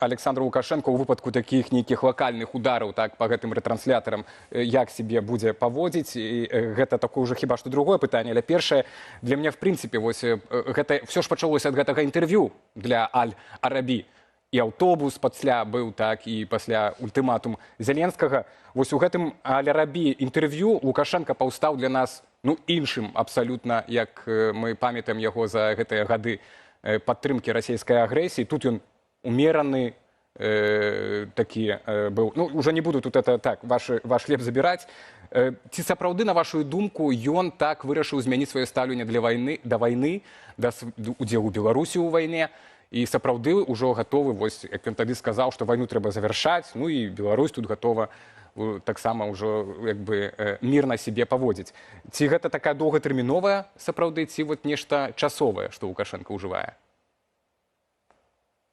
Александра Лукашенко ў выпадку такіх нейкіх лакальных удараў так па гэтым рэтрансляторам як себе будзе паводзіць, і гэта такое ўжо хіба што другое пытанне, але першае для мяне в прынцыпе вось гэта все ж пачалося ад гэтага інтэрв'ю для Аль-Арабі, і аўтобус пасля быў так, і пасля ультыматум Зеленскага. Вось у гэтым Аль-Арабі інтэрв'ю Лукашенко паўстаў для нас іншым абсалютна, як мы памятаем яго за гэтыя гады падтрымкі расійскай агрэсіі. Тут ён умераны такі быў. Уже не буду тут это так ваш хлеб забіраць. Ці сапраўды, на вашу думку, ён так вырашыў змяніць сваё стаўленне да вайны, да удзелу Беларусі ў вайне, і сапраўды ўжо гатовы, вось як ён тады сказаў, што вайну трэба завяршаць, і Беларусь тут гатова таксама ўжо як бы мірна сябе паводзіць. Ці гэта такая доўгатэрміновая сапраўды, ці вот нешта часовае, што Лукашенко ўжывае?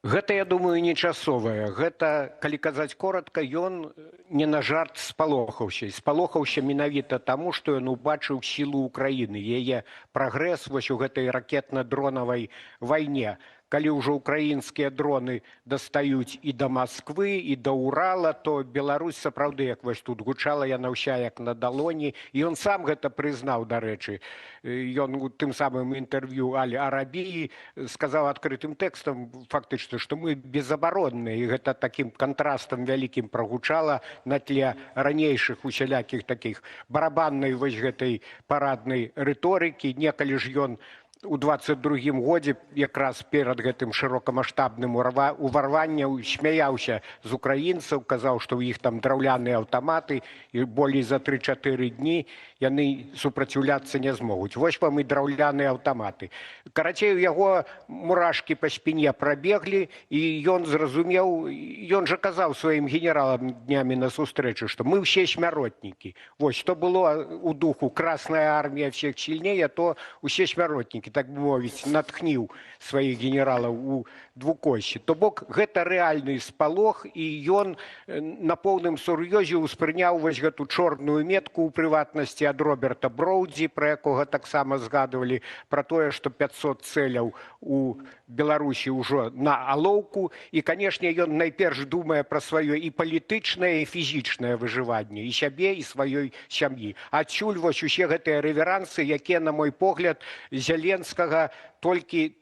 Гэта, я думаю, не часовае. Гэта, калі казаць коротка, ён не на жарт спалохаўся. Спалохаўся менавіта таму, што ён убачыў сілу Украіны, яе прагрэс вось у гэтай ракетна-дронавай вайне. Калі ўжо украінскія дроны дастаюць і да Масквы, і да Урала, то Беларусь сапраўды, як вось тут гучала яна ўся як на далоні. І ён сам гэта прызнаў, дарэчы. Ён у тым самым інтэрв'ю Аль-Арабіі сказаў адкрытым тэкстам фактычна, што мы безабаронныя, і гэта такім кантрастам вялікім прагучала на тле ранейшых усялякіх такіх барабаннай вось гэтай параднай рыторыкі. Некалі ж ён у 22-м годзе, якраз перад гэтым шырокамаштабным уварваннем, смяяўся з украінцаў, казаў, што ў іх там драўляныя аўтаматы, і болей за 3-4 дні яны супраціўляцца не змогуць. Вось вам і драўляныя аўтаматы. Карацей, у яго мурашкі па спіне прабеглі, і ён зразумеў, ён жа казаў сваім генералам днямі на сустрэчы, што мы ўсе смяротнікі. Вось, што было у духу «Красная армія всех сильнее», то усе смяротнікі, так бы мовіць, натхніў сваіх генералаў у двукосці. То бок, гэта рэальны спалох, і ён на поўным сур'ёзе ўспрыняў вось гэту чорную метку ў прыватнасці ад Роберта Броўдзі, пра якога таксама згадывалі, пра тое, што 500 цэляў у Беларусі ўжо на алоўку. І, канешне, ён найперш думае пра сваё і палітычнае, і фізічнае выжыванне, і сябе, і сваёй сям'і. Адсюль вось усе гэтыя рэверансы, якія, на мой погляд, Зеленскага толькі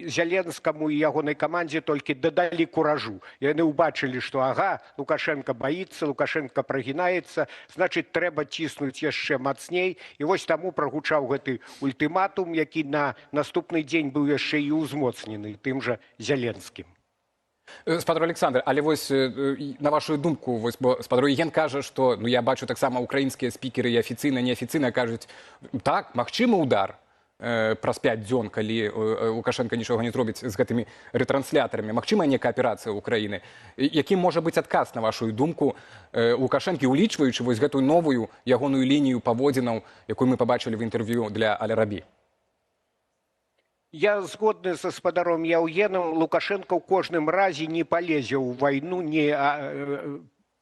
Зеленскаму і ягонай камандзе толькі дадалі куражу. Яны ўбачылі, што ага, Лукашенко баіцца, Лукашенко прагінаецца, значыць, трэба ціснуць яшчэ мацней. І вось таму прагучаў гэты ультыматум, які на наступны дзень быў яшчэ і ўзмоцнены тым жа Зеленскім. Спадар Александр, але вось на вашу думку, вось, бо спадар Єген кажа, што, я бачу таксама украінскія спікеры і афіцыйна, неафіцыйна кажуць, так, магчымы удар праз 5 дзён, калі Лукашенко нічога не зробіць з гэтымі рэтрансляторамі. Магчымая некая аперацыя ўкраіны. Якім можа быць адказ, на вашу думку, Лукашэнкі, улічваючы вось гэтую новую ягоную лінію паводзінаў, якую мы пабачылі в інтэрв'ю для Аль-Арабі? Я згодны са спадаром Яўгенам. Лукашенко ў кожным разе не палезе ў вайну, не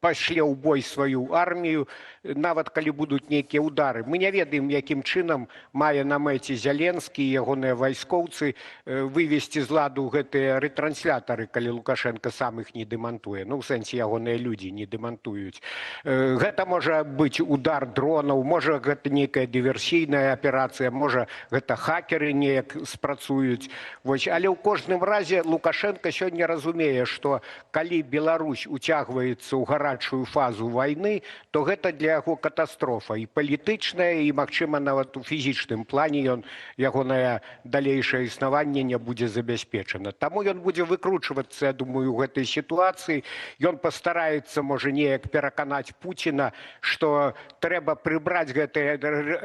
пашле ў бой сваю армію, нават калі будуць нейкія ўдары. Мы не ведаем, якім чынам мае на мэце Зеленскі і ягоныя вайскоўцы вывесці з ладу гэтыя рэтранслятары, калі Лукашенко сам іх не дэмантуе. У сэнсе ягоныя людзі не дэмантуюць. Гэта можа быць удар дронаў, можа гэта нейкая дыверсійная аперацыя, можа гэта хакеры неяк спрацуюць. Але ў кожным разе Лукашенко сёння разумее, што калі Беларусь уцягваецца ў гарачую фазу вайны, то гэта для яго катастрофа і палітычная, і, магчыма, нават у фізічным плане ягонае далейшае існаванне не будзе забяспечана. Таму ён будзе выкручвацца, я думаю, у гэтай сітуацыі. Ён пастараецца, можа, неяк пераканаць Пуціна, што трэба прыбраць гэтыя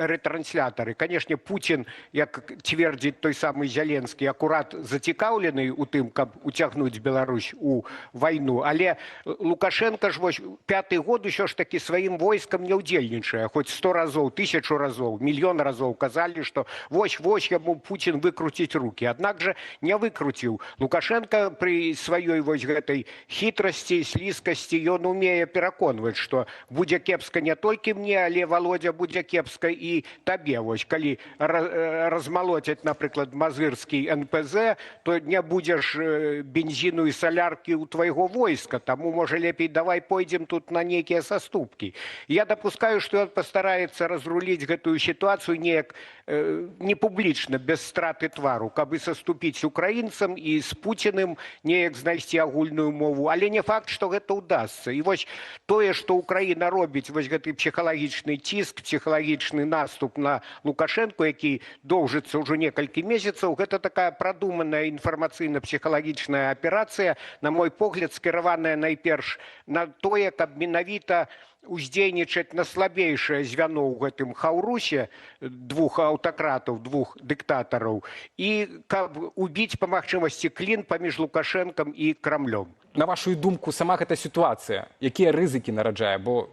рэтранслятары. Канешне, Пуцін, як цвердзіць той самы Зеленскі, акурат зацікаўлены ў тым, каб уцягнуць Беларусь у вайну. Але Лукашенко ж вось пятый год еще ж таки своим войском не удзельнічае, хоть 100 разоў, 1000 разоў, мільён разоў казали, что вось ему Путин выкруціць руки. Аднак же не выкруціў. Лукашенко при сваёй вось гэтай хитрости, слизкости, ён умее пераконваць, что будзе кепска не толькі мне, але Володя будзе кепска и табе. Вось калі размалоцяць, напрыклад, мазырскі НПЗ, то не будзеш бензину и солярки у твоего войска, тому, можа, лепей давай пойдем тут на некие саступки. Я допускаю, что он постарается разрулить гэтую ситуацию неяк не публічна, без страты твару, каб саступіць украінцам і з Путіным неяк знайсці агульную мову. Але не факт, што гэта ўдасца. І вось тое, што Украіна робіць, вось гэты псіхалагічны ціск, псіхалагічны наступ на Лукашенко, які доўжыцца ўжо некалькі месяцаў, гэта такая прадуманая інфармацыйна-псіхалагічная аперацыя, на мой погляд, скіраваная найперш на тое, каб менавіта уздзейнічаць на слабейшае звяно ў гэтым хаўрусе двух аўтакратаў, двух дыктатараў, і каб убіць па магчымасці клін паміж Лукашэнкам і Крамлём. На вашу думку, сама гэта сітуацыя, якія рызыкі нараджае? Бо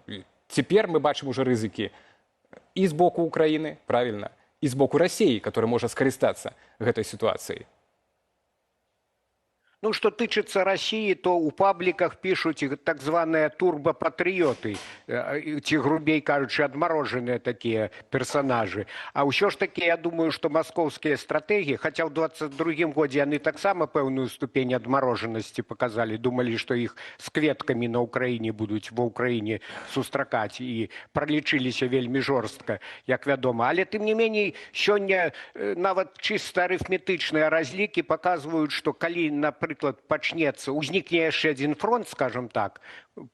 цяпер мы бачым уже рызыкі і з боку Украіны, правільна, і з боку Расіі, который можа скарыстацца гэтай сітуацыяй. Ну, что тычыцца России, то у пабликах пишут так званые турбопатриоты, ці грубей кажучи, отмороженные такие персонажи. А ўсё ж таки, я думаю, что московские стратегии, хотя в 22-м году они так само пэўную ступень отмороженности показали, думали, что их с кветками на Украине будут в Украине сустракать, и пролічыліся вельмі жорстка, як вядома. Але, тым не меней, сёння нават чисто арифметычныя разлікі показывают, что калі, например, пачнецца, узнікне яшчэ адзін фронт, скажем так,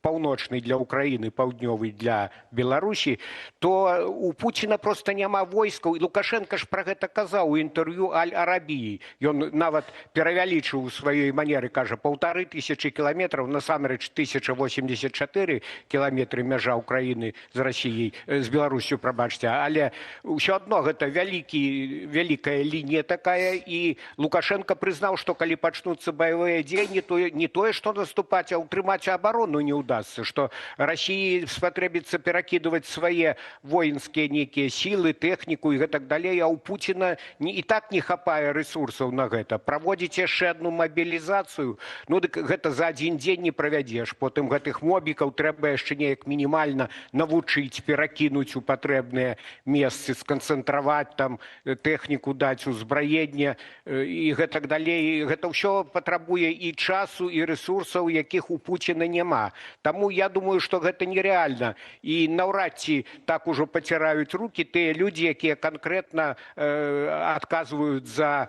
паўночны для Украіны, паўднёвы для Беларусі, то у Пуціна просто няма войскаў. І Лукашенко ж пра гэта казаў у інтэрв'ю Аль-Арабіі. Ён нават перавялічыў у сваёй манеры, кажа, 1500 кіламетраў, насамрэч 1084 кіламетры мяжа Украіны з Расіяй, з Беларусю, прабачце. Але ўсё адно гэта вялікая лінія такая, і Лукашенко прызнаў, што калі пачнуцца боевые дзеянні, то не тое, што наступаць, а ўтрымаць абарону не удастся, что России спотребится перакидывать свои воинские некие силы, технику и так далее, а у Путина и так не хапае ресурсов на гэта. Проводить яшчэ одну мобилизацию, ну дык гэта за один день не провядзеш. Потым гэтых мобікаў трэба яшчэ неяк мінімальна навучыць, перакінуць у патрэбныя месцы, сканцэнтраваць там тэхніку, даць узбраенне і гэтак далей. Гэта ўсё патрабуе і часу, і ресурсаў, якіх у Путина няма. Таму я думаю, што гэта нереальна. І наўрад ці так ужо паціраюць рукі тыя людзі, якія канкрэтна адказваюць за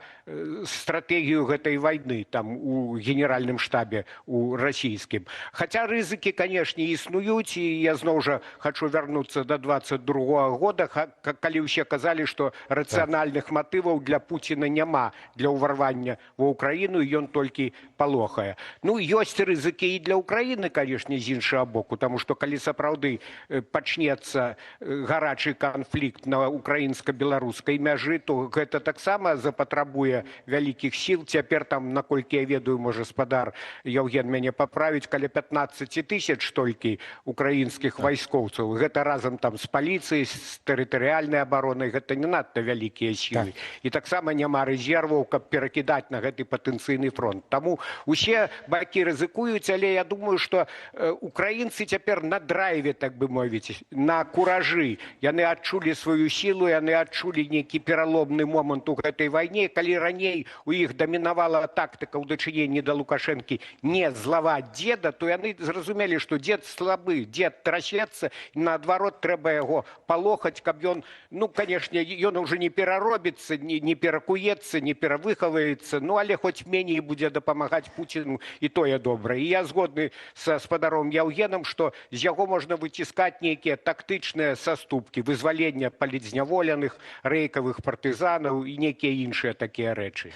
стратэгію гэтай вайны там у генеральным штабе у расійскім. Хаця рызыкі, канешне, існуюць, і я зноў жа хачу вярнуцца до 22-го года, калі ўсе казалі, што рацыянальных матываў для Пуціна няма для ўварвання ва Ўкраіну, ён толькі палохае. Ну, ёсць рызыкі і для Украіны, конечно, з іншага боку, тому што калі сапраўды пачнецца гарачы канфлікт на украінска-беларускай мяжы, то гэта таксама запатрабуе вялікіх сіл. Цяпер там, наколькі я ведаю, можа спадар Яўген мяне паправіць, каля 15 тысяч толькі украінскіх вайскоўцаў. Гэта разам там з паліцыяй, з тэрытарыяльнай абаронай, гэта не надта вялікія сілы. І таксама няма рэзерваў, каб перакідаць на гэты патэнцыйны фронт. Таму усе бакі рызыкуюць, але я думаю, што украінцы цяпер на драйве, так бы мовіць, на куражы. Яны адчулі сваю сілу, яны адчулі нейкі пераломны момант у гэтай вайне. Калі раней у іх дамінавала тактыка ў дачыненні да Лукашэнкі не злаваць дзеда, то яны зразумелі, што дзед слабы, дзед трасецца, і наадварот трэба яго палохаць, каб ён, ну, канешне, ён уже не пераробіцца, не перакуецца, не перавыхаваецца, ну, але хоць меней будзе дапамагаць Пуціну, і тое добра. І я згодны са спадаром Яўгенам, што з яго можна выціскаць нейкія тактычныя саступкі, вызвалення палітзняволеных, рэйкавых партызанаў і нейкія іншыя такія рэчы.